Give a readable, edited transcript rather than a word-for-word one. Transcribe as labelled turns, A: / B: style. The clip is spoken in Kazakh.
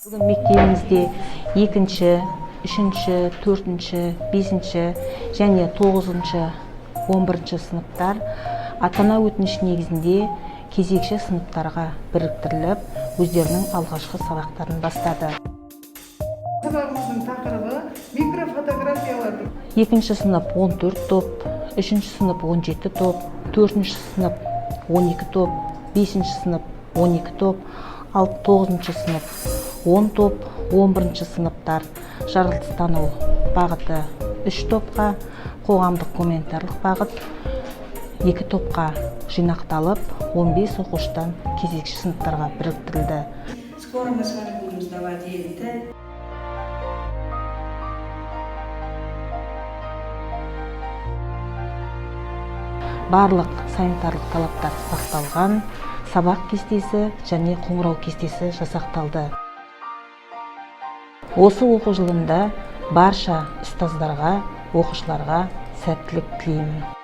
A: Бүгін мектебімізде 2-ші, 3-ші, 4-ші, 5-ші және 9-ші, 11-ші сыныптар ата-ана өтініш негізінде кезекші сыныптарға біріктіріліп, өздерінің алғашқы сабақтарын бастады.
B: Сабағымыздың тақырыбы микрофотографиялар.
A: 2-ші сынып 14 топ, 3-ші сынып 17 топ, 4-ші сынып 12 топ, 5-ші сынып 12 топ, 9-ші сынып 10 топ, 11-ші сыныптар жаратылыстану бағыты 3 топқа, қоғамдық гуманитарлық бағыт 2 топқа жинақталып, 15 оқушыдан кезекші сыныптарға біріктірілді.
C: Скоро мы с вами будем сдавать ЕНТ.
A: Барлық санитарлық талаптар сақталған, сабақ кестесі және қоңырау кестесі жасақталды. Осы оқу жылында барша ұстаздарға, оқушыларға сәттілік тілеймін.